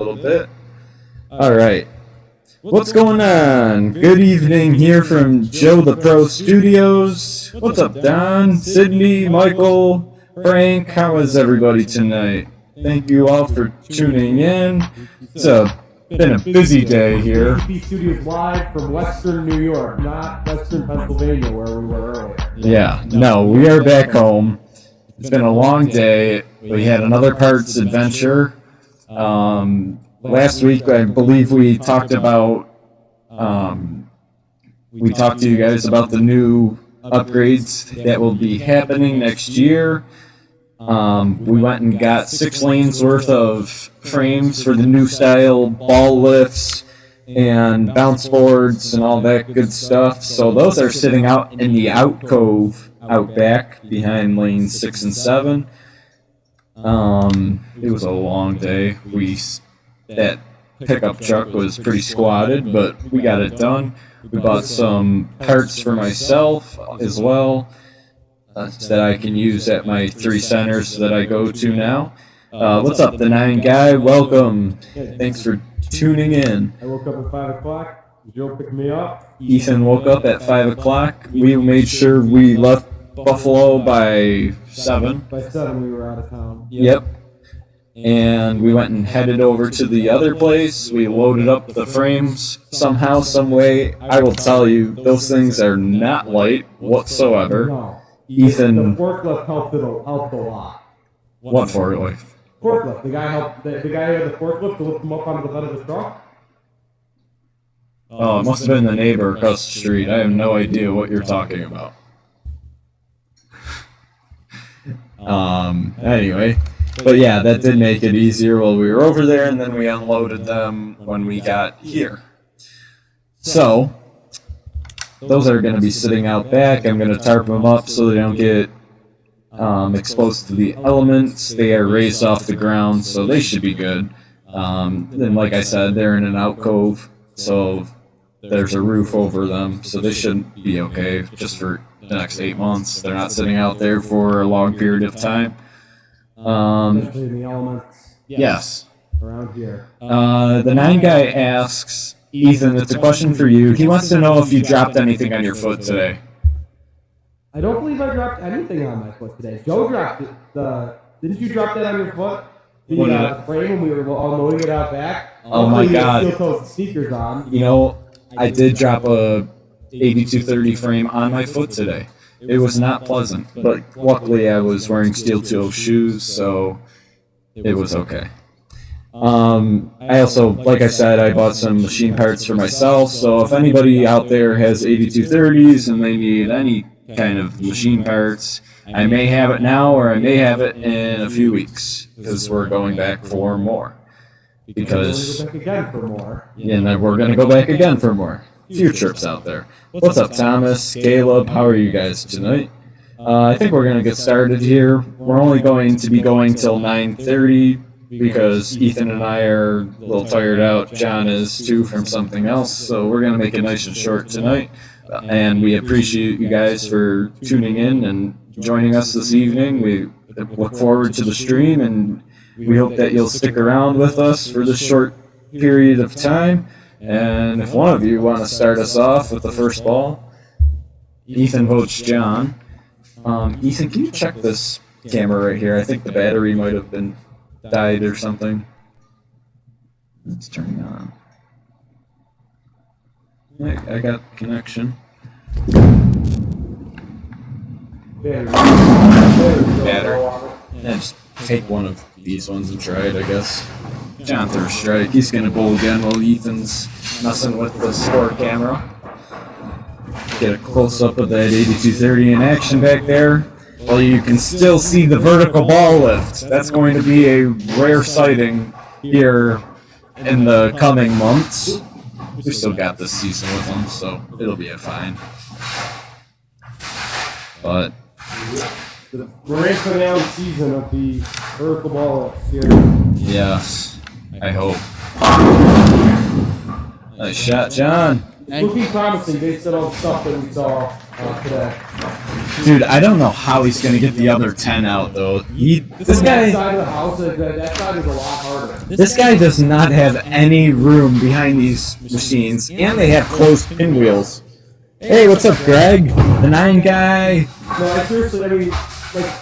little bit. All right. What's going on? Good evening here from Joe the Pro Studios. What's up, Don, Sydney, Michael, Frank? How is everybody tonight? Thank you all for tuning in. It's been a busy day here. JTP Studios live from Western New York, not Western Pennsylvania where we were earlier. Yeah, no, we are back home. It's been a long day. We had another parts adventure. Last week, I believe we talked about, we talked to you guys about the new upgrades that will be happening next year. We went and got 6 lanes worth of frames for the new style ball lifts and bounce boards and all that good stuff. So those are sitting out in the alcove out back behind lanes 6 and 7. It was a long day. That pickup truck was pretty squatted, but we got it done. We bought some parts for myself as well that I can use at my 3 centers that I go to now. What's up, the 9 guy? Welcome. Thanks for tuning in. I woke up at 5 o'clock. Joe picked me up. Ethan woke up at 5 o'clock. We made sure we left Buffalo by 7. By 7 we were out of town. Yep. And we went and headed over to the other place. We loaded up the frames somehow, some way. I will tell you, those things are not light whatsoever. No. Ethan, The forklift helped a lot. what forklift? Forklift. The guy who had the forklift to lift him up onto the bed of his truck. Oh, it must have been the neighbor across the street. I have no idea what you're talking about. Anyway. But yeah, that did make it easier while we were over there, and then we unloaded them when we got here. So, those are going to be sitting out back. I'm going to tarp them up so they don't get exposed to the elements. They are raised off the ground, so they should be good. Then, like I said, they're in an alcove, so there's a roof over them, so they shouldn't be okay just for the next 8 months. They're not sitting out there for a long period of time. Especially in the elements. Yes. Around here. The 9 guy asks, Ethan, it's a question for you. He wants to know if you dropped anything on your foot today. I don't believe I dropped anything on my foot today. Joe dropped it. Didn't you drop that on your foot? The frame when we were unloading it out back. Oh my God! Still sneakers on. You know, I did drop a 8230 frame on my foot today. It was not pleasant, but luckily I was wearing steel-toe shoes, so it was okay. I also, like I said, I bought some machine parts for myself, so if anybody out there has 8230s and they need any kind of machine parts, I may have it now or I may have it in a few weeks, because we're going back for more. Because, we're going again for more. And then we're going to go back again for more. Few trips out there. What's up, Thomas, Caleb? How are you guys tonight? I think we're going to get started here. We're only going to be going till 9:30 because Ethan and I are a little tired out. John is too from something else, so we're going to make it nice and short tonight. And we appreciate you guys for tuning in and joining us this evening. We look forward to the stream, and we hope that you'll stick around with us for this short period of time. And if one of you want to start us off with the first ball, Ethan votes John. Ethan, can you check this camera right here? I think the battery might have been died or something. It's turning on. Yeah, I got connection. Battery. Yeah, just take one of these ones and try it, I guess. John threw a strike. He's going to bowl again while Ethan's messing with the score camera. Get a close-up of that 8230 in action back there. Well, you can still see the vertical ball lift. That's going to be a rare sighting here in the coming months. We still got this season with them, so it'll be a fine. But The grand finale season of the vertical ball here. yes. I hope. Nice shot, John. Looking promising based on all the stuff that we saw today. Dude, I don't know how he's gonna get the other 10 out though. This That guy, side of the house, that side is a lot harder. this guy does not have any room behind these machines, and they have closed pinwheels. Hey, what's up, Greg? The 9 guy. No, like, seriously, I mean, like,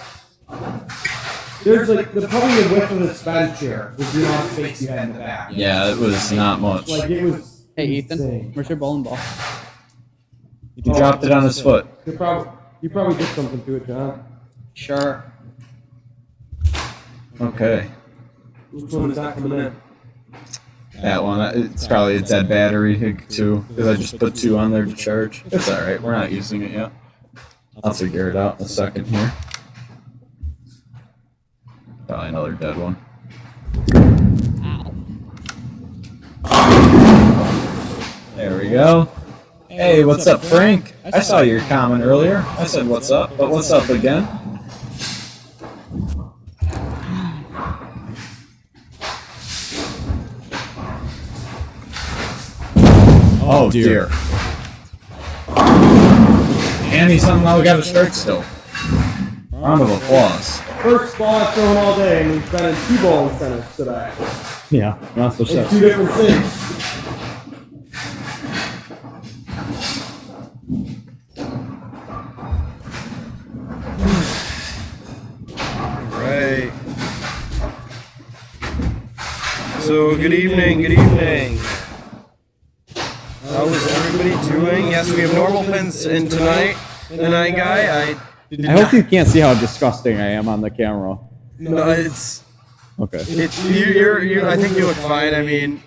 there's like probably the width of the bench here was the amount of space you had in the back. Yeah, it was not much. Like it was. Hey, Ethan, insane. where's your bowling ball? He dropped it on his foot. You probably did something to it, John. Sure. Okay. Which one is not coming in? That one, it's probably a dead battery too, because I just put 2 on there to charge. It's alright, we're not using it yet. I'll figure it out in a second here. Probably another dead one. There we go. Hey, what's up, Frank? I saw your comment earlier. I said what's up, but what's up again? Oh dear. And he somehow got a strike still. Round of applause. First ball I've thrown all day, and we've been in 2 bowling centers today. Yeah, not so In 2 different things. Right. So, good evening, good evening. How is everybody doing? Yes, we have normal pins in tonight. The 9 guy, I hope you can't see how disgusting I am on the camera. No, it's Okay. you. I think you look fine. I mean,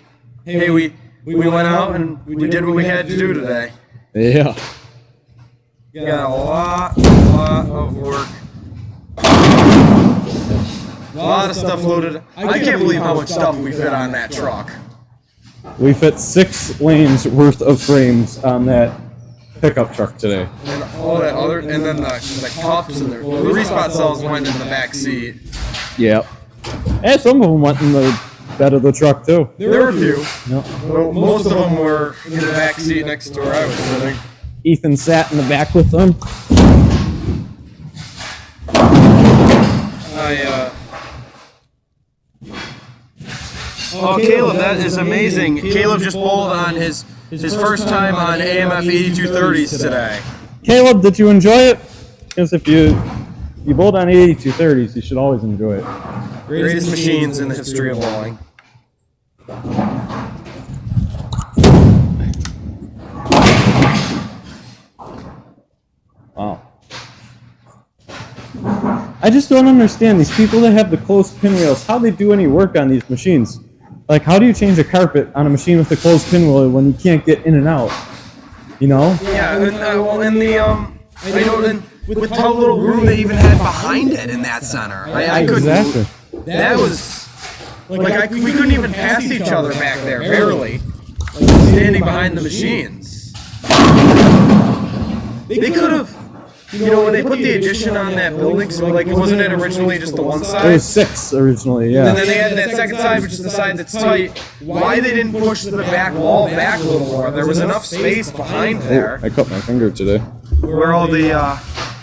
hey, we went out and we did what we had to do today. Yeah. We got a lot of work. A lot of stuff loaded. I can't believe how much stuff we fit on that truck. We fit 6 lanes worth of frames on that pickup truck today. And all that other, and then the cups and the respot cells went in the back seat. Yep. And some of them went in the bed of the truck too. There were a few. Yep. Well, most of them were in the back seat next to where I was sitting. Ethan sat in the back with them. Oh, Caleb, that is amazing. Caleb just bowled on his first time on AMF 8230s today. Caleb, did you enjoy it? Because if you bowled on 8230s, you should always enjoy it. Greatest machines in the history of bowling. Wow. I just don't understand these people that have the closed pinwheels, how they do any work on these machines. Like, how do you change a carpet on a machine with a closed pinwheel when you can't get in and out? You know? Yeah, and with how little room they even had behind it in that center. I couldn't. Exactly. That was we couldn't even pass each other back there, barely. Like, standing behind the machines. They could have. You know, when they put the addition on that building, so like, wasn't it originally just the one side? It was 6 originally, yeah. And then they added that second side, which is the side that's tight. Why they didn't push the back wall back a little more? There was enough space behind there I cut my finger today. where all the,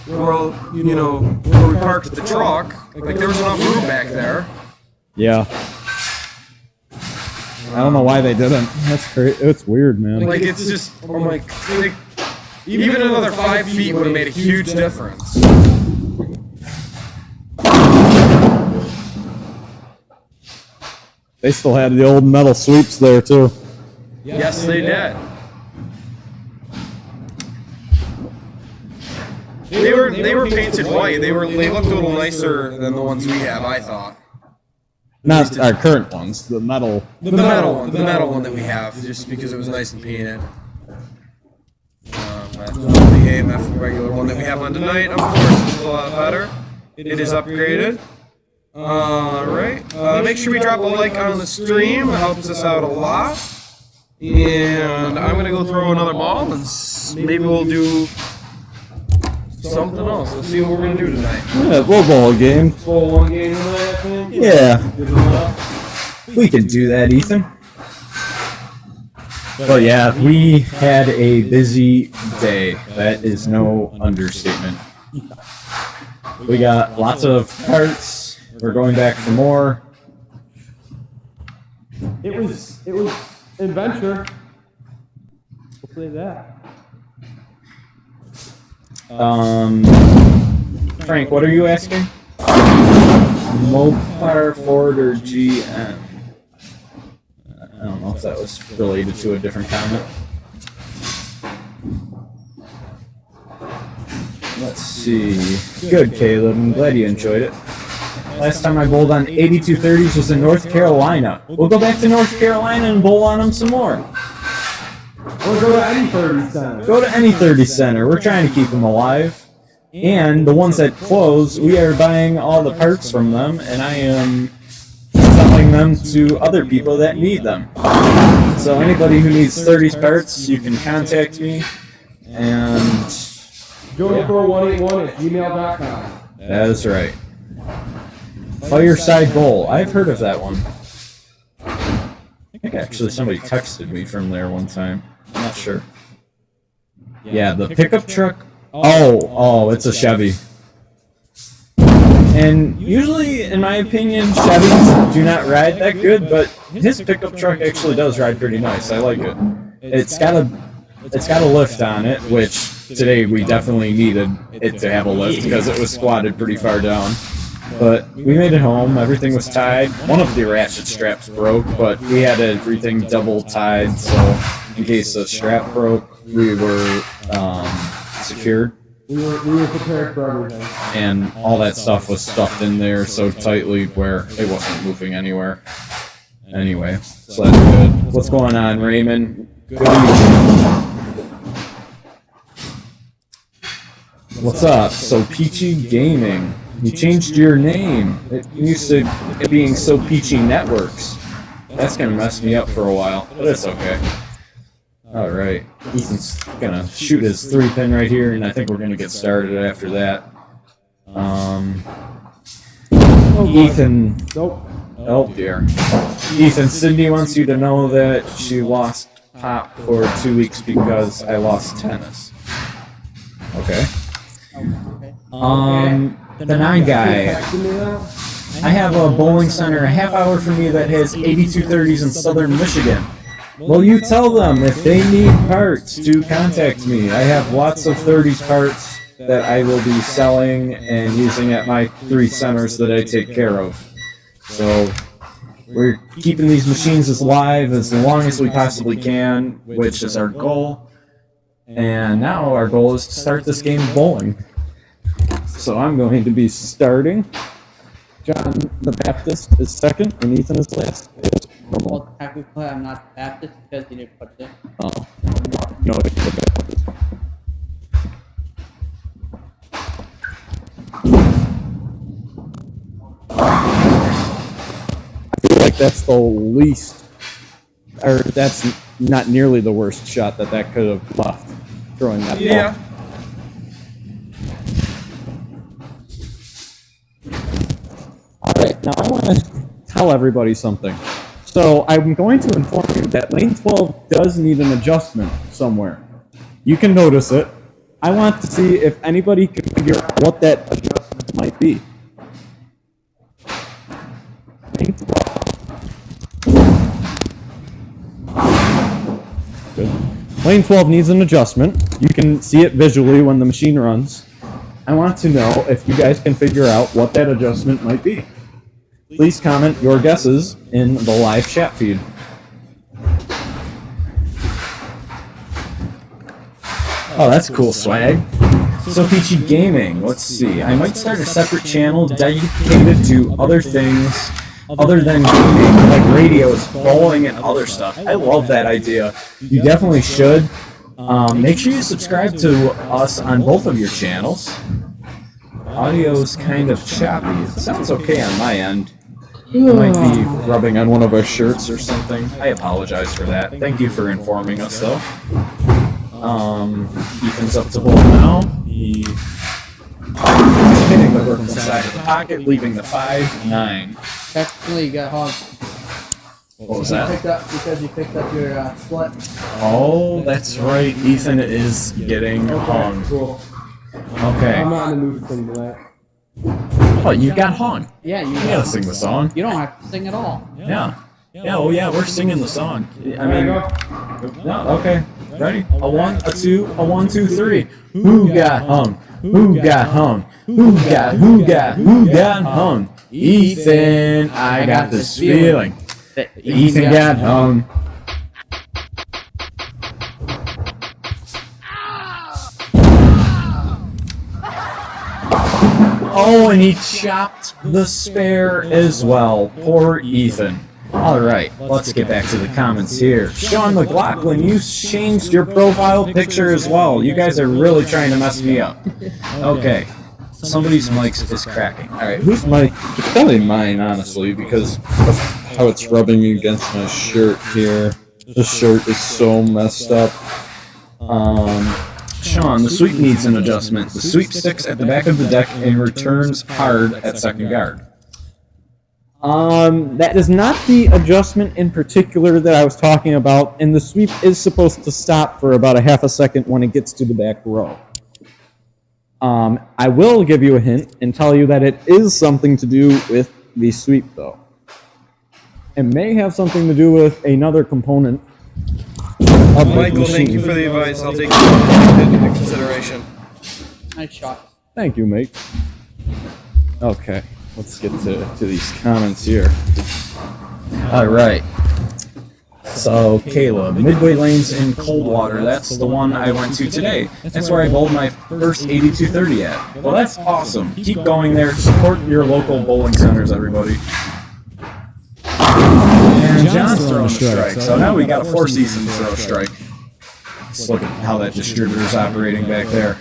where we parked the truck. Like, there was enough room back there. Yeah. I don't know why they didn't. That's crazy. It's weird, man. Like, it's just, I'm like, even another 5 feet would have made a huge difference. They still had the old metal sweeps there too. Yes, they did. They were painted white. They looked a little nicer than the ones we have, I thought. Not our current ones. The metal. The metal one that we have, just because it was nice and painted. The AMF regular one that we have on tonight, of course, is a lot better. It is upgraded. Alright. Make sure we drop a like on the stream. It helps us out a lot. And I'm going to go throw another ball, and maybe we'll do something else. Let's see what we're going to do tonight. Yeah, we'll bowl a game. Bowl 1 game tonight, I think. Yeah. We can do that, Ethan. But yeah, we had a busy day. That is no understatement. We got lots of parts. We're going back for more. It was adventure. We'll say that. Frank, what are you asking? Mopar, Ford, or GM? I don't know if that was related to a different comment. Let's see. Good, Caleb. I'm glad you enjoyed it. Last time I bowled on 8230s was in North Carolina. We'll go back to North Carolina and bowl on them some more. Or go to any 30 center. Go to any 30 center. We're trying to keep them alive. And the ones that close, we are buying all the parts from them, and I am selling them to other people that need them. So anybody who needs 30s parts, you can contact me. And JoePro181@gmail.com. that is right. Fireside Bowl. I've heard of that one. I think actually somebody texted me from there one time. I'm not sure. Yeah, the pickup truck. Oh, it's a Chevy. And usually, in my opinion, Chevys do not ride that good, but his pickup truck actually does ride pretty nice. I like it. It's got a lift on it, which today we definitely needed it to have a lift because it was squatted pretty far down. But we made it home. Everything was tied. One of the ratchet straps broke, but we had everything double tied, so in case the strap broke, we were secured. We were prepared for everything. And all that stuff was stuffed in there so tightly where it wasn't moving anywhere. Anyway, so that's good. What's going on, Raymond? Good evening. What's up? So Peachy Gaming. You changed your name. It used to it being So Peachy Networks. That's gonna mess me up for a while, but it's okay. Alright, Ethan's gonna shoot his 3-pin right here, and I think we're gonna get started after that. Ethan. Nope. Oh dear. Ethan, Cindy wants you to know that she lost Pop for 2 weeks because I lost tennis. Okay. The 9 guy. I have a bowling center a half hour from me that has 8230s in southern Michigan. Well, you tell them if they need parts to contact me. I have lots of 30s parts that I will be selling and using at my 3 centers that I take care of. So we're keeping these machines as live as long as we possibly can, which is our goal. And now our goal is to start this game of bowling. So I'm going to be starting. John the Baptist is second, and Ethan is last. Well, technically, I'm not Baptist because you didn't put it. Oh, no, it's the Baptist. I feel like that's the least, or that's not nearly the worst shot that could have left. Throwing that ball. Alright, now I want to tell everybody something. So I'm going to inform you that lane 12 does need an adjustment somewhere. You can notice it. I want to see if anybody can figure out what that adjustment might be. Lane 12. Good. Lane 12 needs an adjustment. You can see it visually when the machine runs. I want to know if you guys can figure out what that adjustment might be. Please comment your guesses in the live chat feed. Oh, that's cool swag. So Peachy Gaming, let's see. I might start a separate channel dedicated to other things other than gaming, like radios, bowling, and other stuff. I love that idea. You definitely should. Make sure you subscribe to us on both of your channels. Audio's kind of choppy. It sounds okay on my end. It might be rubbing on one of our shirts or something. I apologize for that. Thank you for informing us, though. Ethan's up to bowl now. He's hitting the hook from the side of the pocket, leaving the 5-9. Technically, you got hung. What was that? Because you picked up your split. Oh, that's right. Ethan is getting hung. Cool. Okay. I'm not in the mood to sing tonight. Oh, you got hung. Yeah, You gotta sing the song. You don't have to sing at all. Yeah. Yeah, oh yeah, we're singing the song. I mean, no, okay. Ready? A 1, a 2, a 1, 2, 3. Who got hung? Who got hung? Who got hung? Ethan, I got this feeling. Ethan got hung. Oh, and he chopped the spare as well. Poor Ethan. Alright, let's get back to the comments here. Sean McLaughlin, you changed your profile picture as well. You guys are really trying to mess me up. Okay, somebody's mic is cracking. Alright, whose mic? It's probably mine, honestly, because of how it's rubbing against my shirt here. The shirt is so messed up. Sean, the sweep needs an adjustment. The sweep sticks at the back of the deck and returns hard at second guard. That is not the adjustment in particular that I was talking about, and the sweep is supposed to stop for about a half a second when it gets to the back row. I will give you a hint and tell you that it is something to do with the sweep, though. It may have something to do with another component of the Michael, machine. thank you for the advice. I'll take it into consideration. Nice shot. Thank you, mate. Okay, let's get to these comments here. Alright. So, Caleb, Midway Lanes in Coldwater, that's the one I went to today. That's where I bowled my first 8230 at. Well, that's awesome. Keep going there. Support your local bowling centers, everybody. And John's throwing a strike. So now we got a Four Seasons throw strike. Let's look at how that distributor's operating back there.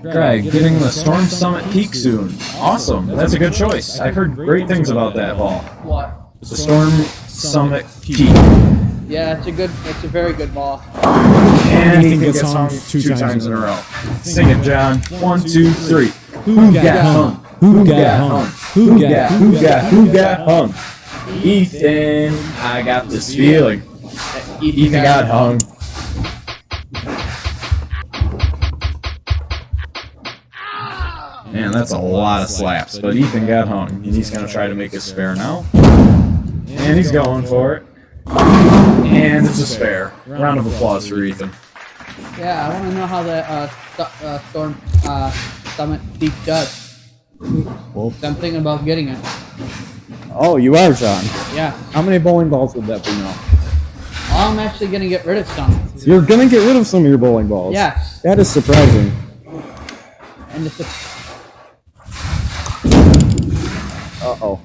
Greg, getting the Storm Summit Peak soon. Awesome. That's a good choice. I've heard great things about that ball. What? The Storm Summit Peak. Yeah, it's a very good ball. And he gets hung two times in a row. Sing it, John. 1, 2, 3. Who got hung? Who got hung? Who got hung? Ethan, I got this feeling. Ethan got hung. Man, that's a lot of slaps, but Ethan got hung, and he's going to try to make a spare now. And he's going for it. And it's a spare. Round of applause for Ethan. Yeah, I want to know how the Storm Summit Peak does. Well, I'm thinking about getting it. oh, you are, John. Yeah. How many bowling balls would that be now? I'm actually going to get rid of some. You're gonna get rid of some of your bowling balls. Yes. That is surprising. And it's a, Uh-oh.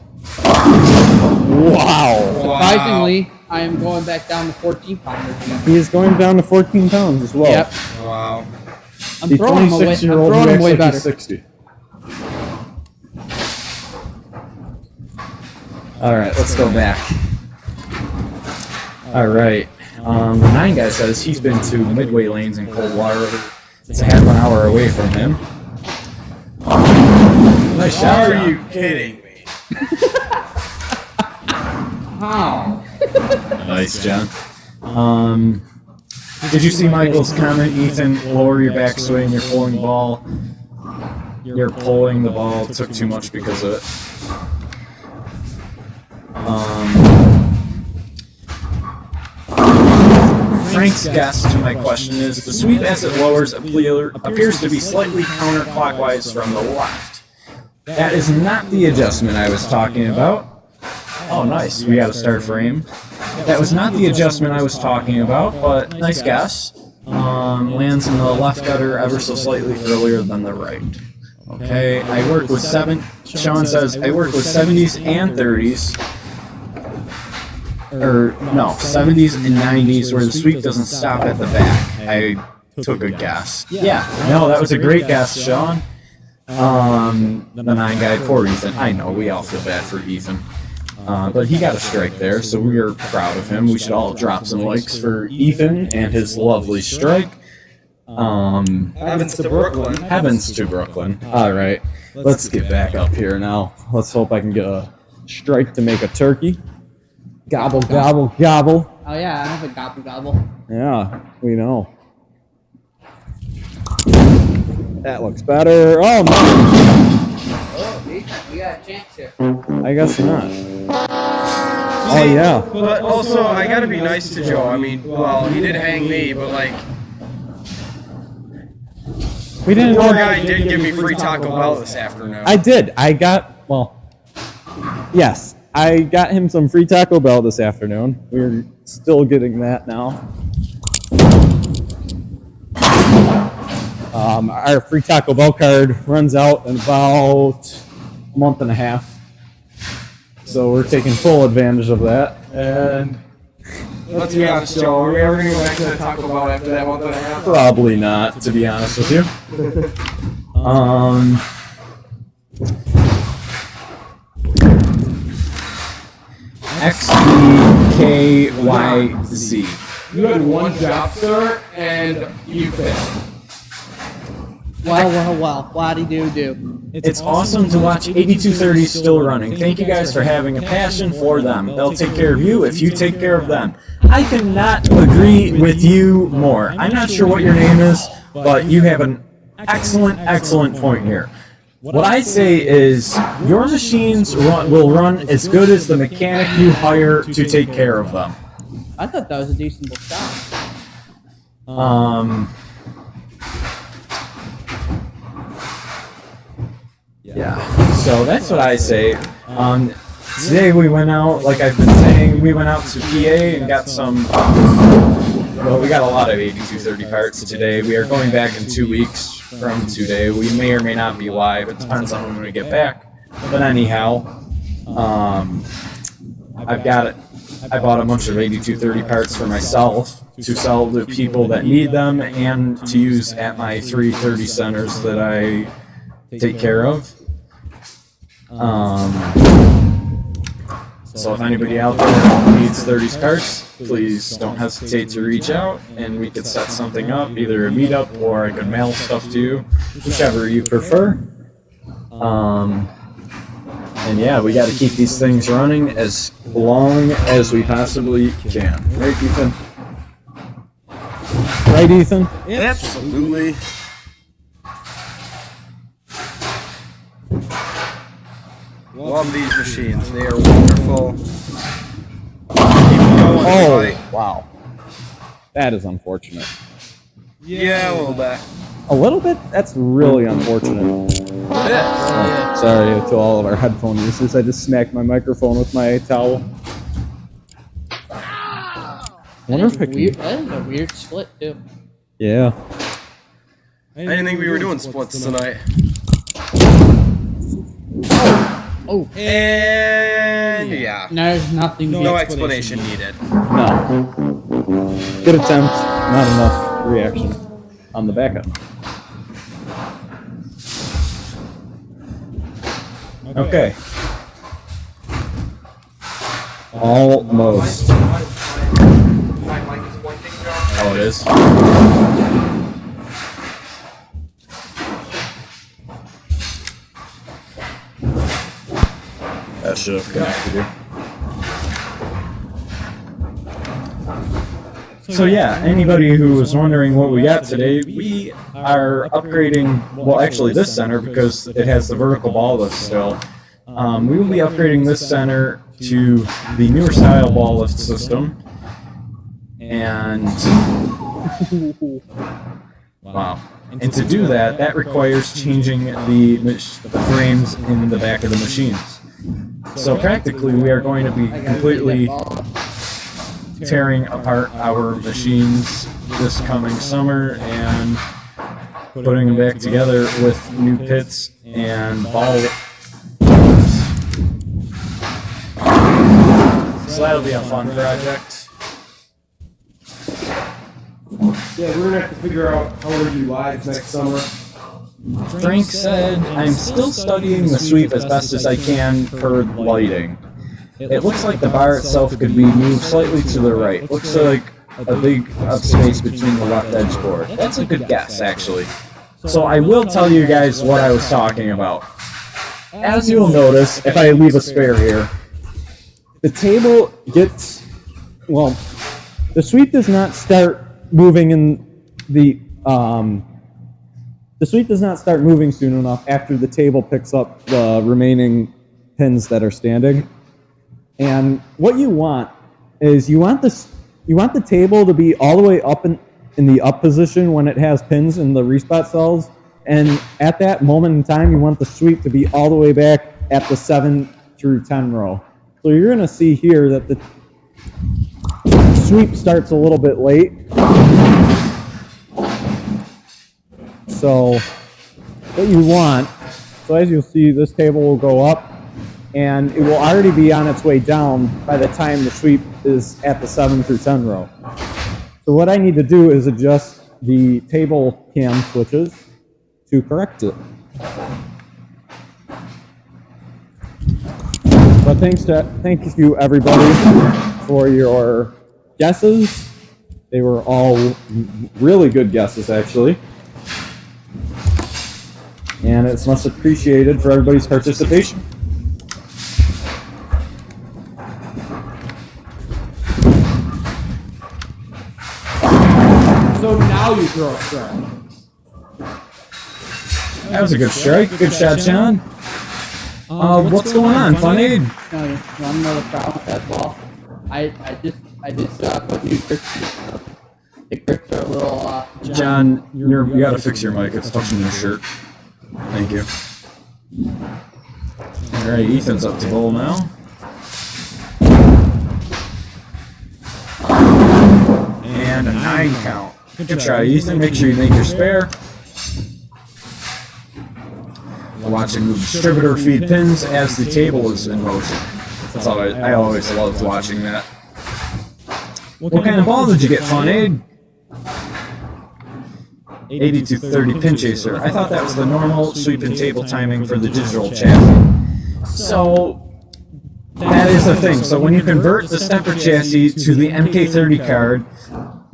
Wow. surprisingly, I am going back down to 14 pounders again. He is going down to 14 pounds as well. Yep. Wow. I'm The throwing him away. I'm 26-year-old throwing him who way acts like better. he's 60. Alright, let's go back. Alright. The 9 guy says he's been to Midway Lanes in Coldwater. It's a half an hour away from him. Nice shot. Are you kidding me? How? Nice, John. Did you see Michael's comment, Ethan? Lower your backswing, you're pulling the ball. You're pulling the ball, took too much because of it. Frank's guess to my question is, the sweep as it lowers appears to be slightly counterclockwise from the left. That is not the adjustment I was talking about. Oh, nice. We got a start frame. That was not the adjustment I was talking about, but nice guess. Lands in the left gutter ever so slightly earlier than the right. Okay, I work with Sean says, I work with 70s and 30s. Or, no, 70s and 90s where the sweep doesn't stop at the back. I took a guess. Yeah, no, that was a great guess, Sean. The 9 guy, poor Ethan. I know, we all feel bad for Ethan. But he got a strike there, so we are proud of him. We should all drop some likes for Ethan and his lovely strike. Heavens to Brooklyn. Heavens to Brooklyn. Alright, let's get back up here now. Let's hope I can get a strike to make a turkey. Gobble, gobble, gobble. Oh yeah, I have a gobble gobble. Yeah, we know. That looks better. Oh, no. Oh, Ethan, we got a chance here. I guess not. Oh, yeah. But also, I gotta be nice to Joe. I mean, well, he did hang me, but like, We didn't poor know. guy did give me free Taco Bell this afternoon. I did. Yes. I got him some free Taco Bell this afternoon. We're still getting that now. Our free Taco Bell card runs out in about a month and a half. So we're taking full advantage of that. And Let's be honest, Joe. Are we ever gonna go back to the Taco Bell after that month and a half? Probably not, to be honest with you. XBKYZ. You had one job, sir, and you failed. Wow. Why-de-do-do. It's awesome to watch 8230 still running. Thank you guys for having a passion for them. They'll take care of you if you take care of them. I cannot agree with you more. I'm not sure what your name is, but you have an excellent point here. What I say is your machines will run as good as the mechanic you hire to take care of them. I thought that was a decent shot. Yeah, so that's what I say. Today we went out, like I've been saying, we went out to PA and got some, well, we got a lot of 8230 parts today. We are going back in 2 weeks from today. We may or may not be live. It depends on when we get back. But anyhow, I bought a bunch of 8230 parts for myself to sell to people that need them and to use at my 330 centers that I take care of. So if anybody out there needs 30s parts, please don't hesitate to reach out and we could set something up, either a meetup or I could mail stuff to you, whichever you prefer. And yeah, we got to keep these things running as long as we possibly can. Right, Ethan? Right, Ethan? Absolutely. Love these machines. They are wonderful. Keep going, everybody. Wow. That is unfortunate. Yeah, a little bit. A little bit? That's really unfortunate. Sorry to all of our headphone users. I just smacked my microphone with my towel. That is a weird split, too. Yeah. I didn't think we were doing splits tonight. Oh. And yeah. There's nothing. No explanation needed. No. Good attempt. Not enough reaction on the back end. Okay. Almost. Oh, it is? That should have connected here. So yeah, anybody who was wondering what we got today, we are upgrading, well actually this center, because it has the vertical ball lift still. We will be upgrading this center to the newer style ball lift system. And wow. And to do that, that requires changing the frames in the back of the machines. So practically, we are going to be completely tearing apart our machines this coming summer and putting them back together with new pits and ball. So that'll be a fun project. Yeah, we're gonna have to figure out how we're gonna do lives next summer. Frank said, I'm still studying the sweep as best as I can per lighting. It looks like the bar itself could be moved slightly to the right. Looks like a big space between the left edge board. That's a good guess, actually. So I will tell you guys what I was talking about. As you'll notice, if I leave a spare here, The table gets, well, the sweep does not start moving in the the sweep does not start moving soon enough after the table picks up the remaining pins that are standing. And what you want is you want the table to be all the way up in the up position when it has pins in the respot cells. And at that moment in time, you want the sweep to be all the way back at the 7 through 10 row. So you're going to see here that the sweep starts a little bit late. So what you want, so as you'll see, this table will go up and it will already be on its way down by the time the sweep is at the 7 through 10 row. So what I need to do is adjust the table cam switches to correct it. But thank you everybody for your guesses. They were all really good guesses actually. And it's much appreciated for everybody's participation. So now you throw a strike. That was a good strike. Good shot, John. What's going on, Funny? No, you want to know the problem with that ball? I just put new grips. The grips are a little, John, you gotta fix your mic. It's touching your shirt. Thank you. Alright, Ethan's up to goal now. And a 9 count. Good try, Ethan. Make sure you make your spare. We're watching the distributor feed pins as the table is in motion. That's all I always loved watching that. What kind of ball did you get, Fun Aid? 8230 pin chaser. I thought that was the normal sweep and table timing for the digital chassis. So that is the thing. So when you convert the stepper chassis to the MK30 card,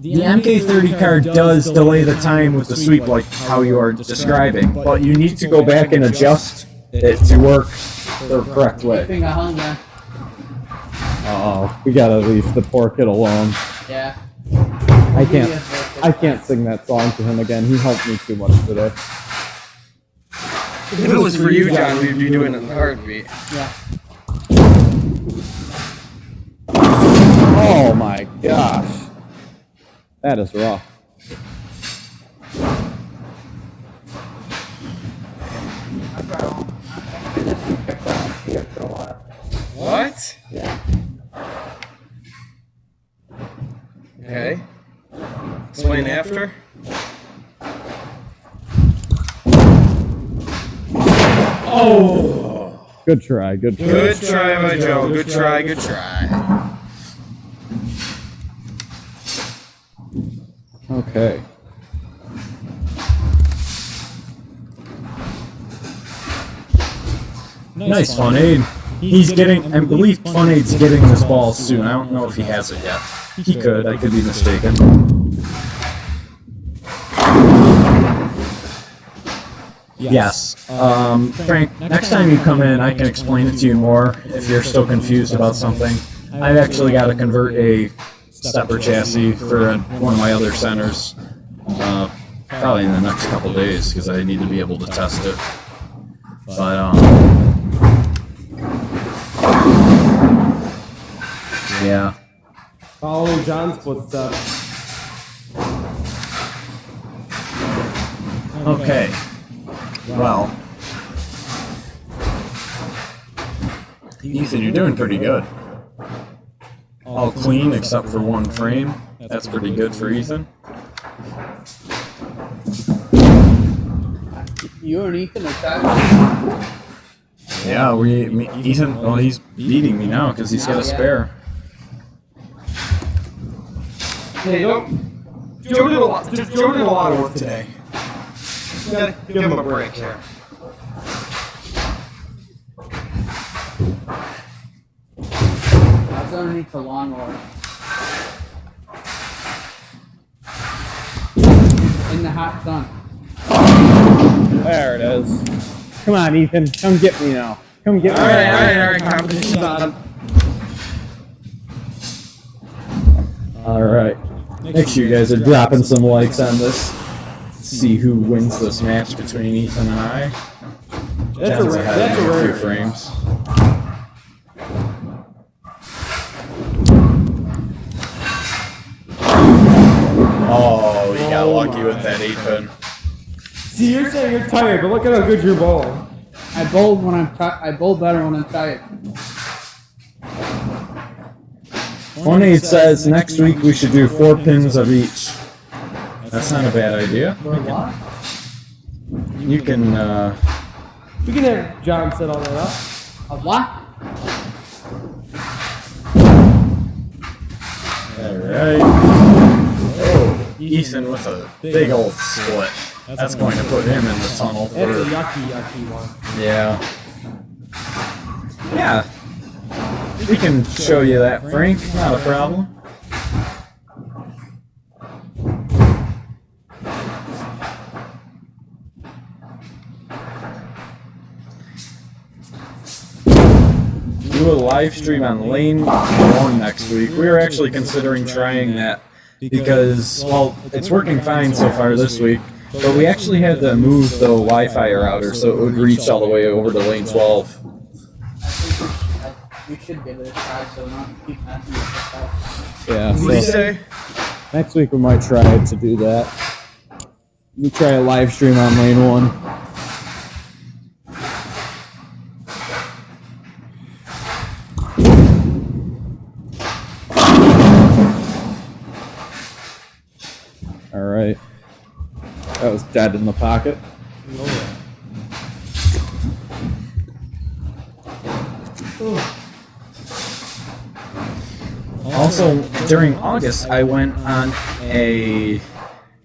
the MK30 card does delay the time with the sweep like how you are describing, but you need to go back and adjust it to work the correct way. I think I hung there. We gotta leave the poor kid alone. Yeah. I can't sing that song to him again. He helped me too much today. If it was for you, John, we'd be doing it in a heartbeat. Yeah. Oh my gosh. That is rough. What? Yeah. Okay. Explain after. Oh! Good try, good try. Good try by Joe. Good try, good try. Okay. Nice, Fun Aid. He's getting, I believe Fun Aid's getting this ball soon. I don't know if he has it yet. He could, I could be mistaken. Yes. Frank, next time you come in, I can explain it to you more if you're still confused about something. I've actually got to convert a stepper chassis for one of my other centers, probably in the next couple days, because I need to be able to test it. But, yeah. Following John's footsteps. Okay. Well, Ethan, you're doing pretty good. All clean except for one frame. That's pretty good for Ethan. You and Ethan are tied. Yeah, Ethan, well, he's beating me now because he's got a spare. Hey, Joe did a lot of work today. You gotta give him a break here. That's underneath the lawnmower. In the hot sun. There it is. Come on, Ethan. Come get me now. Come get me. All right. Competition's on. All right. Make sure you guys are dropping some likes on this. see who wins this match between Ethan and I. Jen's ahead in a few frames. Oh, you got lucky with that 8-pin. See, you're saying you're tired, but look at how good you're bowling. I bowl when I'm I bowl better when I'm tired. 1-8 says next week we should do 4 pins of each. That's not a bad idea. You can, We can have John set all that up. A what? Alright. Oh, Ethan with a big old split. That's going to put him in the tunnel. That's a yucky one. Yeah. Yeah. We can show you that, Frank. Not a problem. Do a live stream on lane 1 next week. We were actually considering trying that because, well, it's working fine so far this week, but we actually had to move the Wi-Fi router so it would reach all the way over to lane 12. We should give it a try, so not keep messing with this. Yeah. What do you say? Next week we might try to do that. We try a live stream on lane 1. All right. That was dead in the pocket. Also, during August, I went on a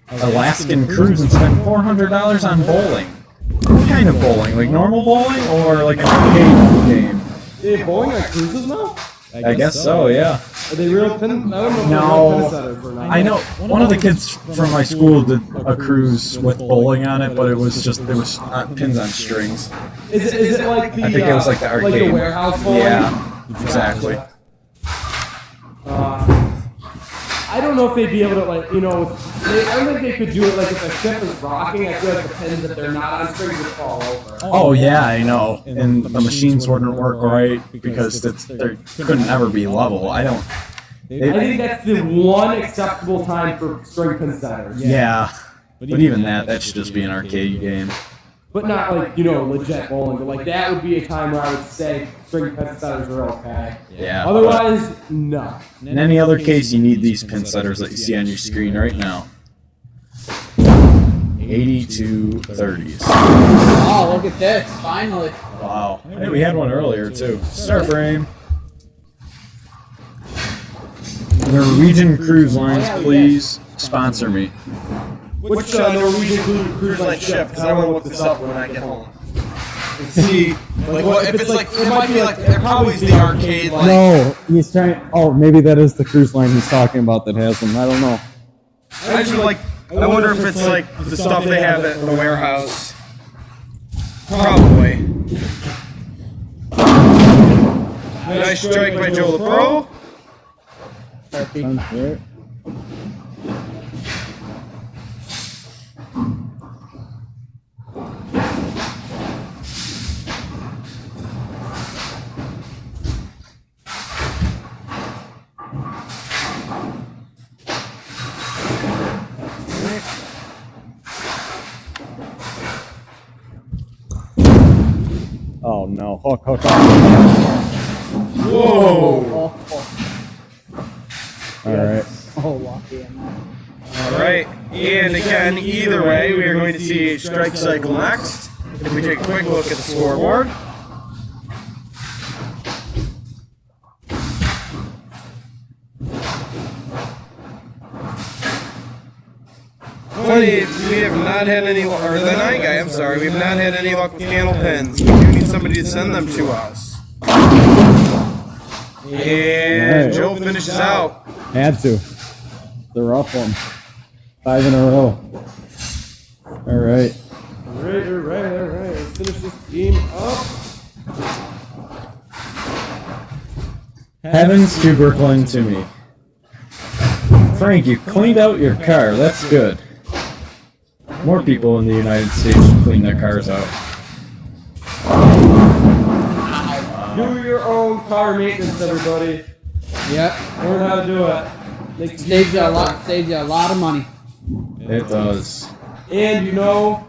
Alaskan cruise and spent $400 on bowling. What kind of bowling? Like normal bowling or like an arcade game? They bowling on cruises now? I guess so, yeah. Are they real pin? I don't know if No, they're real pin setters or not. I know one of the kids from my school did a cruise with bowling on it, but it was pins on strings. Is it like the? I think it was like the arcade. Like the warehouse bowling? Yeah, exactly. I don't know if they'd be able to, like, you know, I don't think they could do it, like, if a ship is rocking. I feel like the pins, if they're not on strings, would fall over. Oh yeah, I know. And the machines wouldn't work right because they couldn't ever be level. I think that's the one acceptable time for string pin setters. Yeah, but even that should just be an arcade game. But not, like, you know, legit bowling. But, like, that would be a time where I would say string pin setters are okay. Yeah. Otherwise, no. In any other case, you need these pin setters that you see on your screen right now. 82 30s. Oh, look at this! Finally. Wow. Hey, we had one earlier too. Start frame. Norwegian Cruise Lines, please sponsor me. Which Norwegian cruise line ship? Because I want to look this up when I get home. And see, like, what if it's like, it might be like, it probably is the arcade, like. No, he's trying. Oh, maybe that is the cruise line he's talking about that has them. I don't know. I just like, I wonder if it's like the stuff they have at the warehouse. Probably. Nice strike by Joe the Pro. Sounds right. Oh no! Hook! Whoa. All right. Oh, lucky am I. Alright, and again, either way, we are going to see a strike cycle next. If we take a quick look at the scoreboard. Funny, we have not had any, or the 9 guy, I'm sorry, we have not had any luck with candle pins. We do need somebody to send them to us. And Joe finishes out. Had to. The rough one. 5 in a row. All right. Alright. Let's finish this game up. Heavens to Brooklyn to me. Frank, you cleaned out your car. That's good. more people in the United States should clean their cars out. Do your own car maintenance, everybody. Yep. Learn how to do it. Makes Saves you a lot. Saves you a lot of money. It does. And you know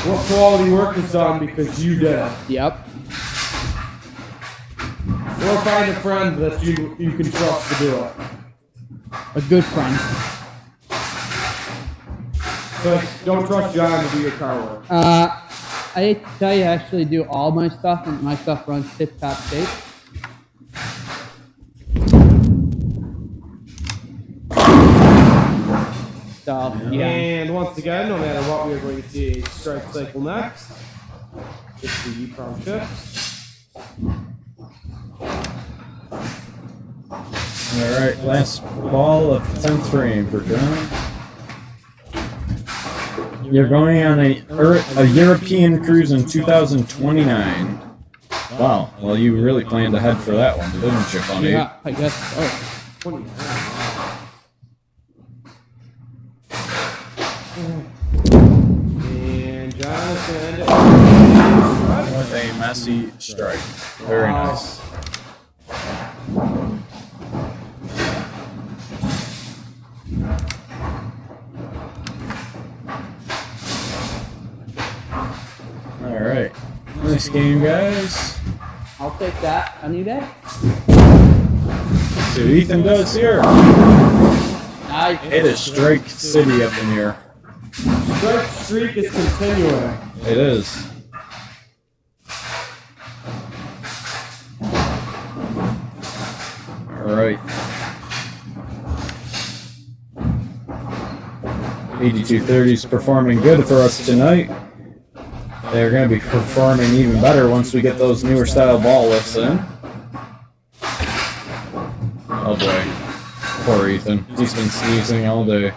what quality work is done because you did it. Yep. Or find a friend that you can trust to do it. A good friend. But don't trust John to do your car work. I hate to tell you, I actually do all my stuff, and my stuff runs tip-top shape. So, yeah. And once again, no matter what, we are going to see a strike cycle next. It's the prong shifts. Alright, last ball of the 10th frame for John. You're going on a European cruise in 2029. Wow, well you really planned ahead for that one, didn't you, buddy? Yeah, I guess. Oh. 20. And John is going to end it With a messy strike. Very nice. Alright. Nice game, guys. I'll take that any day. See what Ethan does here. Nice. It is Strike City up in here. Strike streak is continuing. It is. Alright. 8230 is performing good for us tonight. They're going to be performing even better once we get those newer style ball lifts in. Oh boy. Poor Ethan. He's been sneezing all day.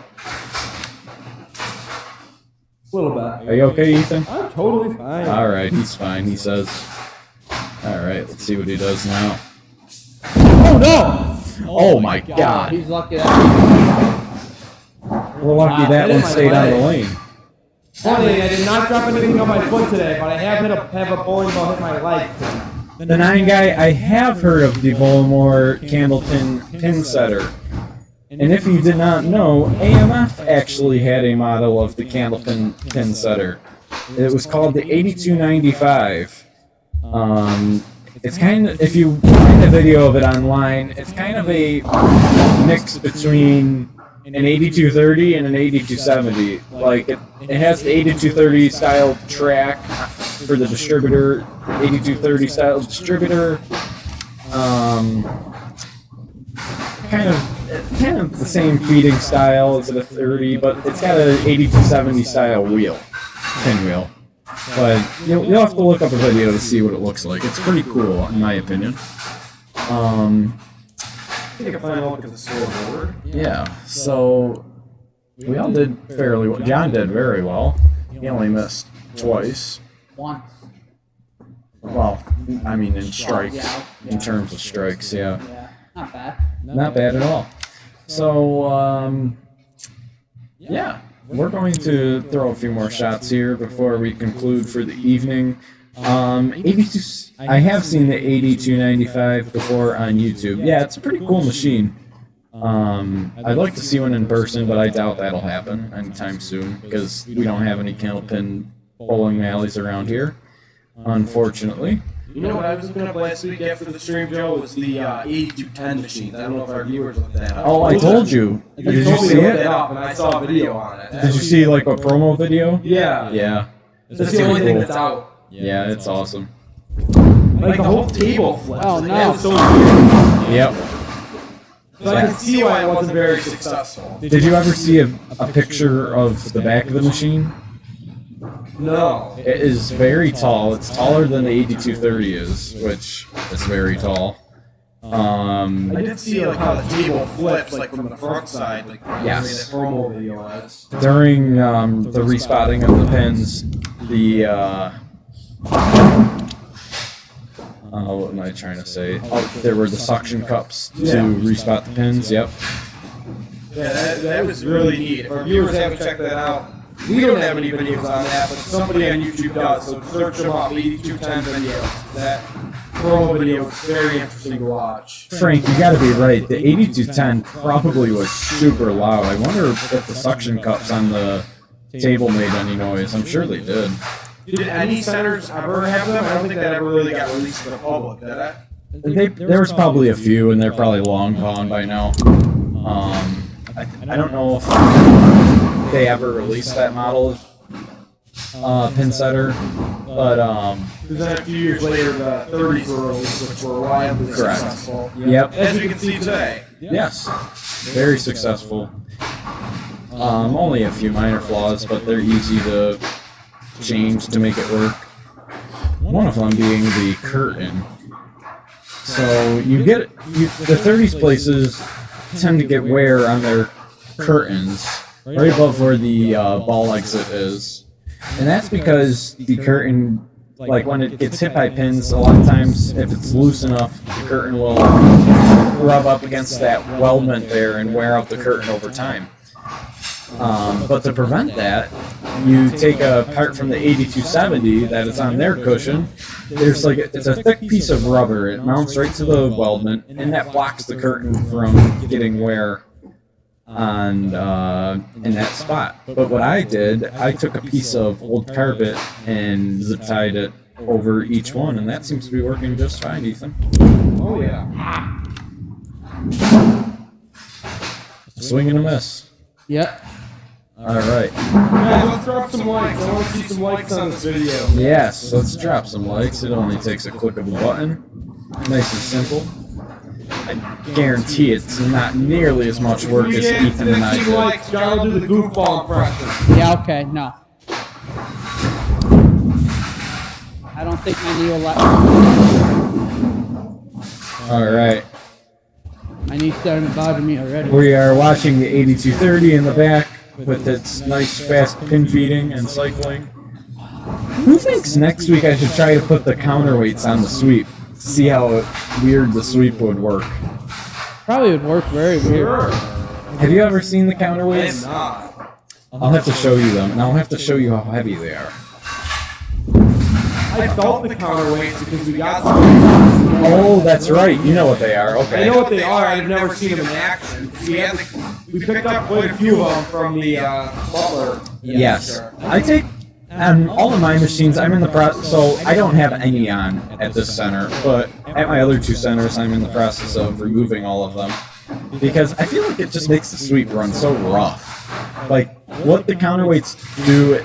A little bit. Are you okay, Ethan? I'm totally fine. Alright, he's fine, he says. Alright, let's see what he does now. Oh no! Oh my god. He's lucky that. We're lucky that one stayed on the lane. Funny, I did not drop anything on my foot today, but I have a bowling ball hit my leg. The 9 guy, I have heard of the Bollimore Candlepin pin setter. And if you did not know, AMF actually had a model of the Candlepin pin setter. It was called the 8295. It's kind of, if you find a video of it online, it's kind of a mix between an 8230 and an 8270. Like, it has the 8230 style track for the distributor, 8230 style distributor. Kind of the same feeding style as a 30, but it's got an 8270 style wheel, pinwheel. But you'll have to look up a video to see what it looks like. It's pretty cool, in my opinion. Take a final look at the scoreboard. Yeah, so we all did fairly well. John did very well. He only missed twice. Once. Well, I mean in strikes, in terms of strikes, yeah. Yeah. Not bad. Not bad at all. So, yeah, we're going to throw a few more shots here before we conclude for the evening. 82. I have seen the 8295 before on YouTube. Yeah, it's a pretty cool machine. I'd like to see one in person, but I doubt that'll happen anytime soon because we don't have any Candlepin bowling alleys around here, unfortunately. You know what I was looking up last week after the stream, Joe, was the 8210 machines. I don't know if our viewers looked that up. Oh, I told you. Did you see look that it? up, and I saw a video on it. Did you see like a promo video? Yeah. Yeah. That's the only thing that's out. Yeah, it's awesome. Like the whole table flips. Oh, Like, no. that was so weird. Yep. So I can see why it wasn't very successful. Did you ever see a picture of the back of the machine? No. It is very tall. It's taller than the 8230 is, which is very tall. I did see like how the table flips like from the front side, like Yes. that promo video has. During the respotting of the pins, the what am I trying to say? Oh, there were the suction cups to respot the pins. Yep. Yeah, that was really neat. If our viewers haven't checked that out, We don't have any videos on that, but somebody on YouTube does, so search them up, 8210 videos. That promo video is very interesting to watch. Frank, you gotta be right. The 8210 probably was super loud. I wonder if the suction cups on the table made any noise. I'm sure they did. Did any centers ever have them? I don't think that ever really got released to the public, did it? There was probably a few, and they're probably long gone by now. I don't know if they ever released that model pin setter, but Then a few years later, the 30s were released, which were widely Correct. successful. Yep. As we can see today. Yes, very successful. Only a few minor flaws, but they're easy to change to make it work. One of them being the curtain. So the 30s places tend to get wear on their curtains right above where the ball exit is, and that's because the curtain, like when it gets hit by pins, a lot of times if it's loose enough, the curtain will rub up against that weldment there and wear out the curtain over time. But to prevent that, you take a part from the 8270 that is on their cushion. There's it's a thick piece of rubber. It mounts right to the weldment, and that blocks the curtain from getting wear on in that spot. But what I did, I took a piece of old carpet and zip tied it over each one, and that seems to be working just fine, Ethan. Oh, yeah. Swing and a miss. Yep. All right. Guys, let's drop some likes. I want to see some likes on this video. Yes, let's drop some likes. It only takes a click of a button. Nice and simple. I guarantee it's not nearly as much work as Ethan and I 15 did. likes, John will do the goofball impression. Yeah, okay, no. I don't think my knee will let All right. My knee's starting to bother me already. We are watching the 8230 in the back with its nice fast pin feeding and cycling. Who thinks next week I should try to put the counterweights on the sweep? See how weird the sweep would work. Probably would work very weird. Have you ever seen the I am counterweights? not. I'll have to show you them, and I'll have to show you how heavy they are. I felt the counterweights because we got some. Oh, that's right. You know what they are. Okay. I know what they are. I've never seen them in action. We picked up quite a few of them from the Butler. Yes. I take on all of my machines. I'm in the process, so I don't have any on at this center, but at my other two centers, I'm in the process of removing all of them because I feel like it just makes the sweep run so rough. Like what the counterweights do,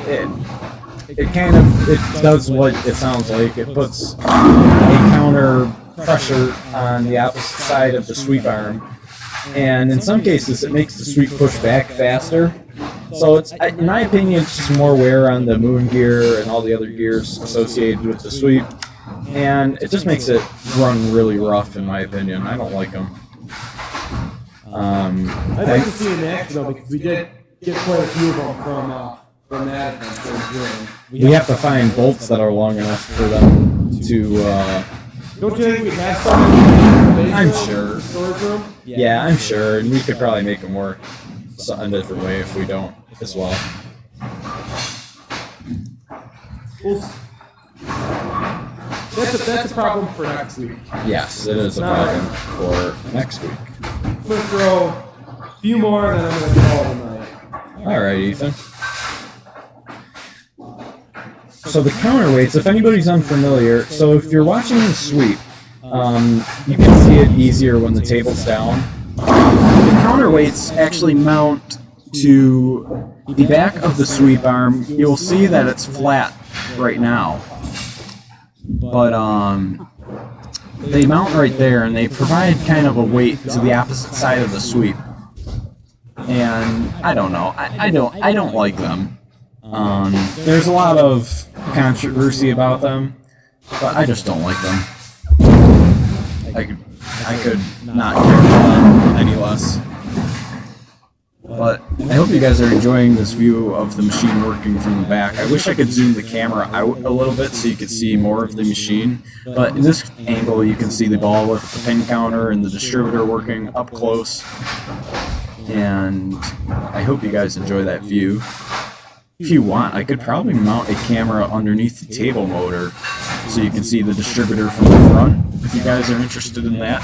it does what it sounds like. It puts a counter pressure on the opposite side of the sweep arm, and in some cases, it makes the sweep push back faster. So it's, in my opinion, it's just more wear on the moon gear and all the other gears associated with the sweep, and it just makes it run really rough, in my opinion. I don't like them. I'd like to see it in action though, because we did get quite a few of them from that event. We have to find bolts that are long enough for them to. Don't you think we have some? I'm sure. Storage room? Yeah, I'm sure, and we could probably make them work a different way if we don't as well. That's a problem for next week. Yes, it is a problem for next week. I'm gonna throw a few more, and then I'm gonna call it a night. All right, Ethan. So the counterweights, if anybody's unfamiliar, so if you're watching the sweep, you can see it easier when the table's down. The counterweights actually mount to the back of the sweep arm. You'll see that it's flat right now, but they mount right there, and they provide kind of a weight to the opposite side of the sweep. And I don't know, I don't like them. There's a lot of controversy about them, but I just don't like them. I could not care for them any less. But I hope you guys are enjoying this view of the machine working from the back. I wish I could zoom the camera out a little bit so you could see more of the machine. But in this angle, you can see the ball with the pin counter and the distributor working up close. And I hope you guys enjoy that view. If you want, I could probably mount a camera underneath the table motor so you can see the distributor from the front, if you guys are interested in that.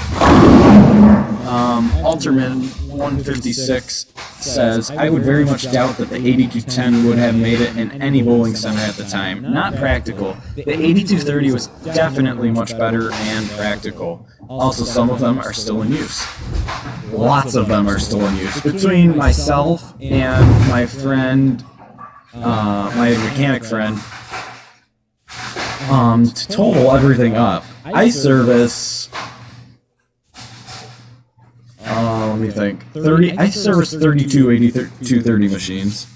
Alterman 156 says, I would very much doubt that the 8210 would have made it in any bowling center at the time. Not practical. The 8230 was definitely much better and practical. Also, some of them are still in use. Lots of them are still in use. Between myself and my friend, my mechanic friend, to total everything up, I service, let me think, I service 32 8230 machines.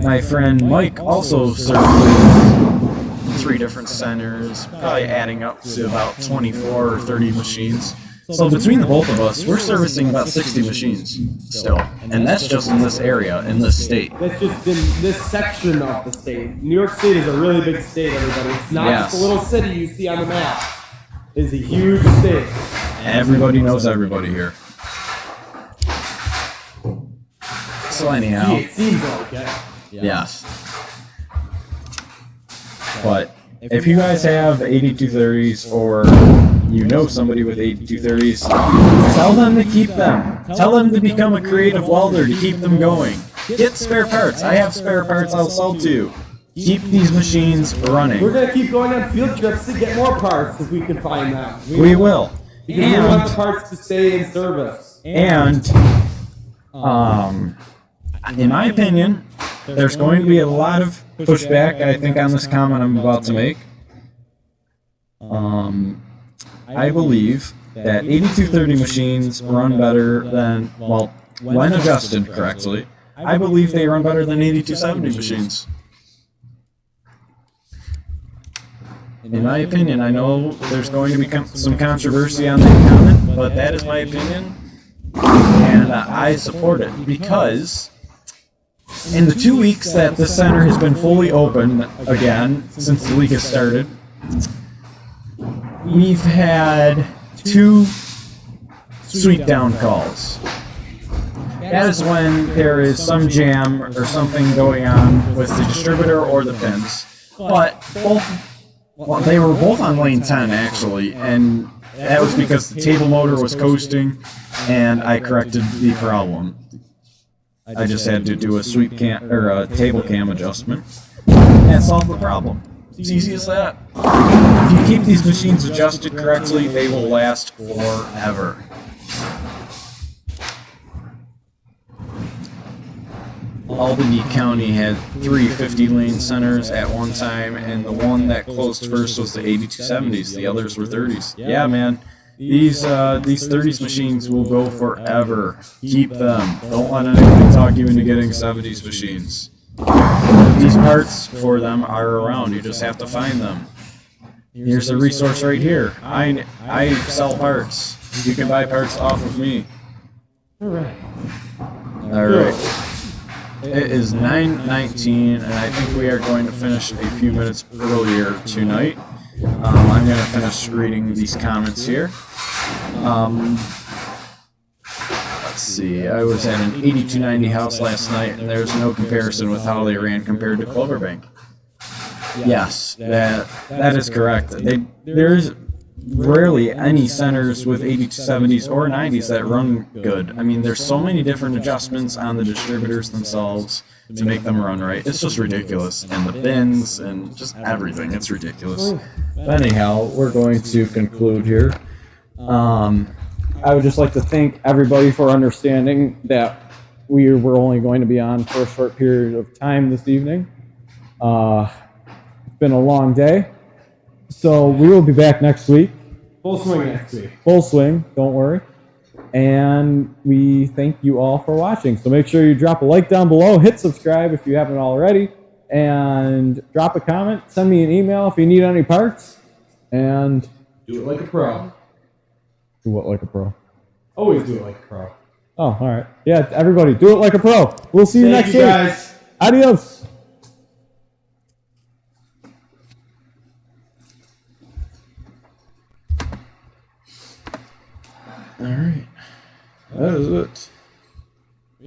My friend Mike also services 3 different centers, probably adding up to about 24 or 30 machines. So between the both of us, we're servicing about 60 machines still. And that's just in this area, in this state. That's just in this section of the state. New York State is a really big state, everybody. It's not just a little city you see on the map. It's a huge state. Everybody knows everybody here. So anyhow. It seems like it. Yes. But if you guys have 8230s or you know somebody with 8230s, tell them to keep them. Tell them to become a creative welder to keep them going. Get spare parts. I have spare parts I'll sell to you. Keep these machines running. We're going to keep going on field trips to get more parts if we can find them. We will. Because we want the parts to stay in service. And, in my opinion, there's going to be a lot of pushback, I think, on this comment I'm about to make. I believe that 8230 machines run better than, well, when adjusted correctly, I believe they run better than 8270 machines. In my opinion, I know there's going to be some controversy on that comment, but that is my opinion, and I support it because in the 2 weeks that this center has been fully open again since the league has started, we've had 2 sweep down calls. That is when there is some jam or something going on with the distributor or the pins. But they were both on lane 10 actually, and that was because the table motor was coasting and I corrected the problem. I just had to do a sweep cam or a table cam adjustment and solve the problem. It's easy as that. If you keep these machines adjusted correctly, they will last forever. Albany County had 3 50-lane centers at one time, and the one that closed first was the 8270s. The others were 30s. Yeah, man. These 30s machines will go forever. Keep them. Don't let anybody talk you into getting 70s machines. These parts for them are around. You just have to find them. Here's a resource right here. I sell parts. You can buy parts off of me. Alright. Alright. It is 9:19, and I think we are going to finish a few minutes earlier tonight. I'm going to finish reading these comments here. Let's see. I was at an 8290 house last night, and there's no comparison with how they ran compared to Cloverbank. Yes, that is correct. There's rarely any centers with 8270s or 90s that run good. I mean, there's so many different adjustments on the distributors themselves to make them run right. It's just ridiculous. And the bins and just everything. It's ridiculous. But anyhow, we're going to conclude here. I would just like to thank everybody for understanding that we were only going to be on for a short period of time this evening. It's been a long day. So we will be back next week. Full swing next week. Full swing, don't worry. And we thank you all for watching. So make sure you drop a like down below, hit subscribe if you haven't already, and drop a comment. Send me an email if you need any parts. And Do it like a pro. do what like a pro? Always do it like a pro. Oh, all right. Yeah, everybody, do it like a pro. We'll see you next Thank you week. guys. Adios. All right. That is it.